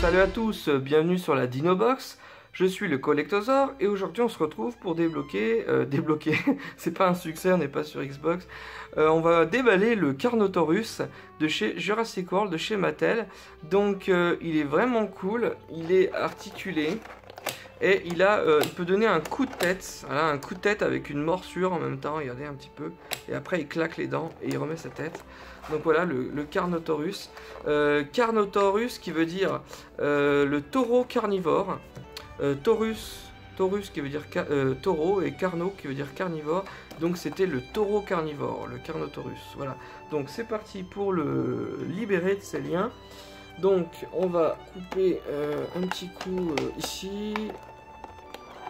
Salut à tous, bienvenue sur la Dinobox. Je suis le Collectosaur et aujourd'hui on se retrouve pour débloquer, c'est pas un succès, on n'est pas sur Xbox. On va déballer le Carnotaurus de chez Jurassic World, de chez Mattel. Donc il est vraiment cool, il est articulé et il peut donner un coup de tête, voilà, un coup de tête avec une morsure en même temps, regardez un petit peu. Et après il claque les dents et il remet sa tête. Donc voilà le Carnotaurus. Carnotaurus qui veut dire le taureau carnivore. Taurus qui veut dire taureau et Carno qui veut dire carnivore. Donc c'était le taureau carnivore, le Carnotaurus. Voilà. Donc c'est parti pour le libérer de ses liens. Donc on va couper un petit coup ici.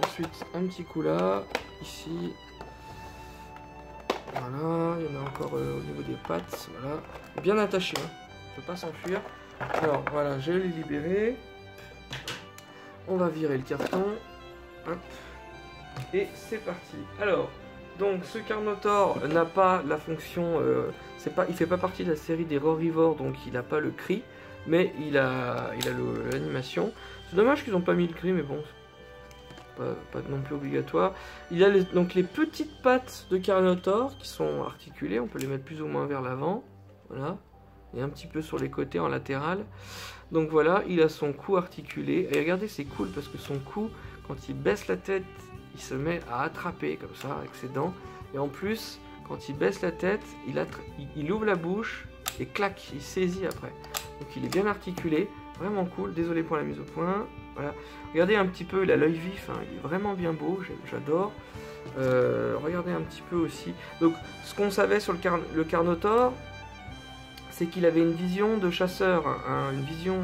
Ensuite un petit coup là, ici. Voilà, il y en a encore au niveau des pattes, voilà. Bien attaché, hein. Il ne peut pas s'enfuir. Alors voilà, je l'ai libéré. On va virer le carton. Hop. Et c'est parti. Alors, donc ce Carnotaur n'a pas la fonction... il fait pas partie de la série des Rorivores, donc il n'a pas le cri. Mais il a l'animation. C'est dommage qu'ils n'ont pas mis le cri, mais bon... Pas non plus obligatoire. Il a donc les petites pattes de Carnotaur qui sont articulées, on peut les mettre plus ou moins vers l'avant, voilà, et un petit peu sur les côtés en latéral. Donc voilà, il a son cou articulé, et regardez c'est cool parce que son cou, quand il baisse la tête, il se met à attraper comme ça avec ses dents, et en plus, quand il baisse la tête, il ouvre la bouche, et clac, il saisit après. Donc il est bien articulé, vraiment cool, désolé pour la mise au point. Voilà. Regardez un petit peu, il a l'œil vif, hein. Il est vraiment bien beau, j'adore. Regardez un petit peu aussi. Donc ce qu'on savait sur le Carnotaur, c'est qu'il avait une vision de chasseur, hein, une vision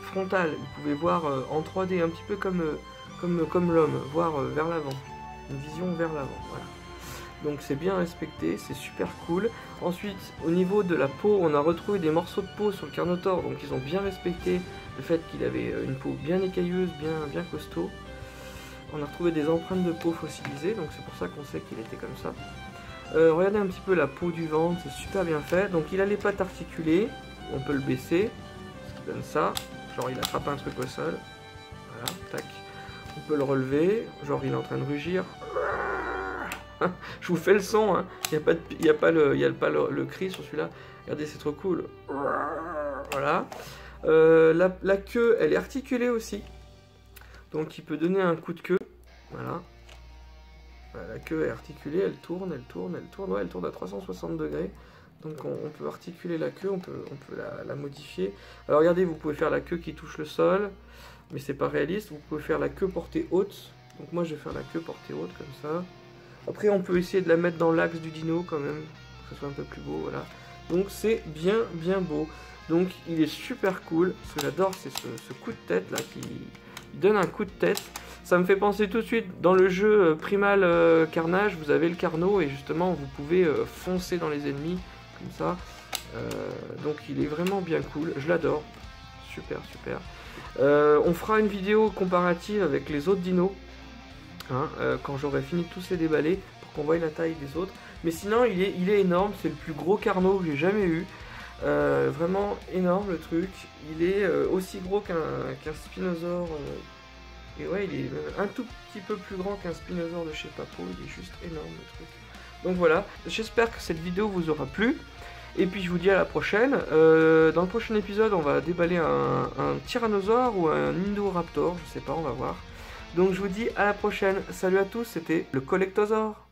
frontale. Il pouvait voir en 3D, un petit peu comme l'homme, voir vers l'avant. Une vision vers l'avant, voilà. Donc c'est bien respecté, c'est super cool. Ensuite, au niveau de la peau, on a retrouvé des morceaux de peau sur le Carnotaur, donc ils ont bien respecté le fait qu'il avait une peau bien écailleuse, bien costaud. On a retrouvé des empreintes de peau fossilisées, donc c'est pour ça qu'on sait qu'il était comme ça. Regardez un petit peu la peau du ventre, c'est super bien fait. Donc il a les pattes articulées, on peut le baisser, ce qui donne ça. Genre il attrape un truc au sol, voilà, tac. On peut le relever, genre il est en train de rugir. Je vous fais le son, hein. Il n'y a pas le cri sur celui-là. Regardez, c'est trop cool. Voilà. La queue, elle est articulée aussi. Donc il peut donner un coup de queue. Voilà. La queue est articulée, elle tourne. Ouais, elle tourne à 360 degrés. Donc on peut articuler la queue, on peut la modifier. Alors regardez, vous pouvez faire la queue qui touche le sol. Mais c'est pas réaliste. Vous pouvez faire la queue portée haute. Donc moi je vais faire la queue portée haute comme ça. Après on peut essayer de la mettre dans l'axe du dino quand même, pour que ce soit un peu plus beau, voilà. Donc c'est bien beau. Donc il est super cool. Ce que j'adore c'est ce coup de tête là qui donne un coup de tête. Ça me fait penser tout de suite dans le jeu Primal Carnage, vous avez le Carno et justement vous pouvez foncer dans les ennemis comme ça. Donc il est vraiment bien cool, je l'adore. Super. On fera une vidéo comparative avec les autres dinos. Hein, quand j'aurai fini de tous les déballer pour qu'on voie la taille des autres, mais sinon il est énorme, c'est le plus gros Carno que j'ai jamais eu, vraiment énorme le truc. Il est aussi gros qu'un Spinosaur, et ouais il est un tout petit peu plus grand qu'un Spinosaur de chez Papo, il est juste énorme le truc. Donc voilà, j'espère que cette vidéo vous aura plu, et puis je vous dis à la prochaine. Dans le prochain épisode on va déballer un Tyrannosaure ou un Indoraptor, je sais pas, on va voir. Donc je vous dis à la prochaine. Salut à tous, c'était le Collectosaur.